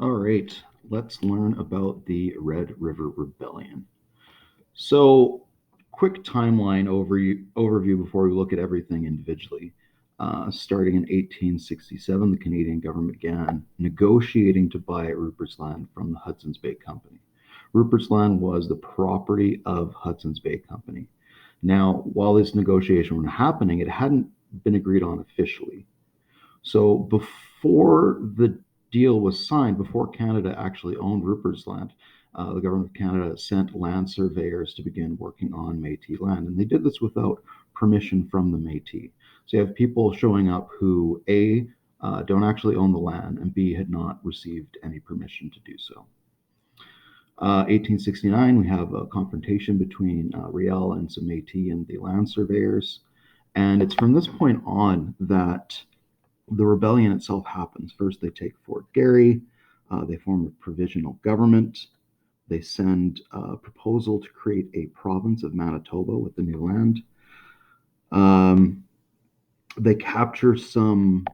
All right, let's learn about the Red River Rebellion. So, quick timeline overview before we look at everything individually. Starting in 1867, the Canadian government began negotiating to buy Rupert's Land from the Hudson's Bay Company. Rupert's Land was the property of Hudson's Bay Company. Now, while this negotiation was happening, it hadn't been agreed on officially. So before the deal was signed, before Canada actually owned Rupert's Land, the government of Canada sent land surveyors to begin working on Métis land, and they did this without permission from the Métis. So you have people showing up who don't actually own the land, and B had not received any permission to do so. 1869, we have a confrontation between Riel and some Métis and the land surveyors, and it's from this point on that the rebellion itself happens. First, they take Fort Garry, they form a provisional government, they send a proposal to create a province of Manitoba with the new land. They capture some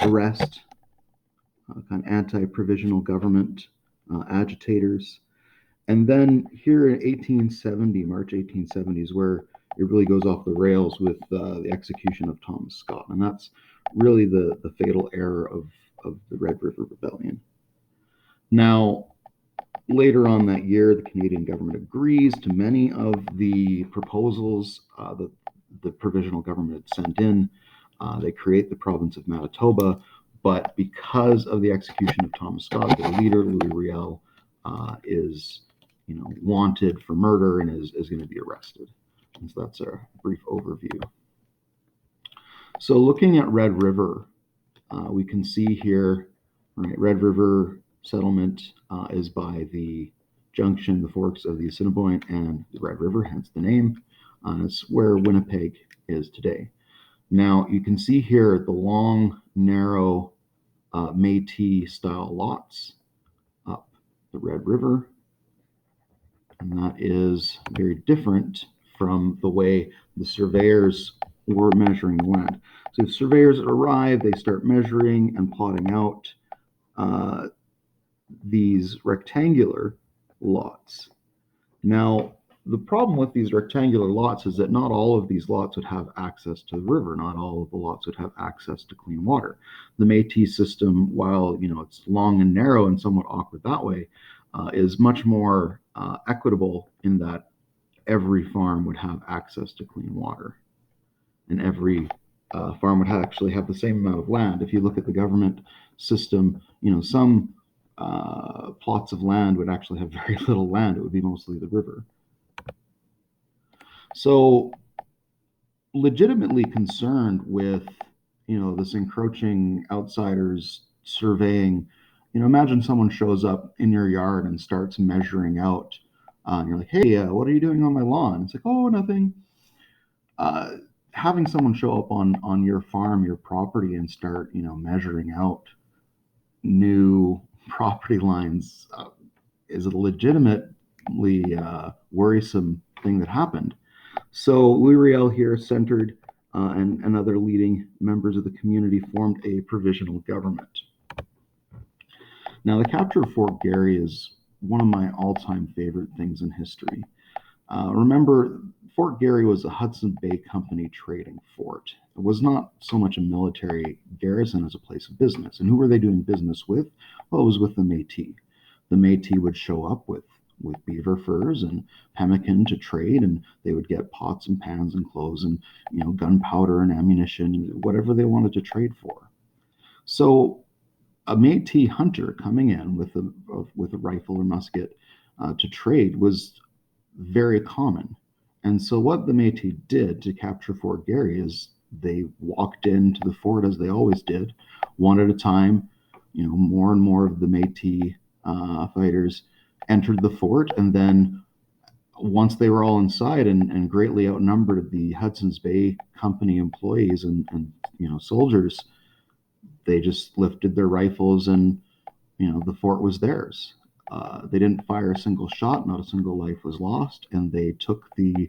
arrest, kind of anti-provisional government agitators. And then here in 1870, March 1870 is where it really goes off the rails with the execution of Thomas Scott. And that's really the fatal error of the Red River Rebellion. Now, later on that year, the Canadian government agrees to many of the proposals that the provisional government had sent in. They create the province of Manitoba, but because of the execution of Thomas Scott, their leader, Louis Riel, is wanted for murder and is going to be arrested. And so that's a brief overview. So looking at Red River, we can see here, right, Red River settlement is by the junction, the forks of the Assiniboine and the Red River, hence the name. It's where Winnipeg is today. Now you can see here the long, narrow Métis style lots up the Red River. And that is very different from the way the surveyors were measuring the land. So if surveyors arrive, they start measuring and plotting out these rectangular lots. Now, the problem with these rectangular lots is that not all of these lots would have access to the river. Not all of the lots would have access to clean water. The Métis system, while it's long and narrow and somewhat awkward that way, is much more equitable in that every farm would have access to clean water, and every farm would actually have the same amount of land. If you look at the government system, some plots of land would actually have very little land. It would be mostly the river. So, legitimately concerned with this encroaching outsiders surveying. Imagine someone shows up in your yard and starts measuring out. And you're like, hey, what are you doing on my lawn? It's like, oh, nothing. Having someone show up on your farm, your property, and start measuring out new property lines is a legitimately worrisome thing that happened. So Louis Riel here centered and other leading members of the community formed a provisional government. Now, the capture of Fort Garry is one of my all-time favorite things in history. Remember, Fort Garry was a Hudson Bay Company trading fort. It was not so much a military garrison as a place of business. And who were they doing business with? Well, it was with the Métis. The Métis would show up with beaver furs and pemmican to trade, and they would get pots and pans and clothes and gunpowder and ammunition, whatever they wanted to trade for. So a Métis hunter coming in with a rifle or musket to trade was very common. And so what the Métis did to capture Fort Garry is they walked into the fort as they always did, one at a time. More and more of the Métis fighters entered the fort, and then once they were all inside and greatly outnumbered the Hudson's Bay Company employees and soldiers, they just lifted their rifles and the fort was theirs. They didn't fire a single shot, not a single life was lost, and they took the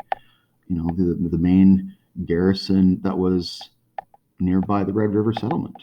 main garrison that was nearby the Red River settlement.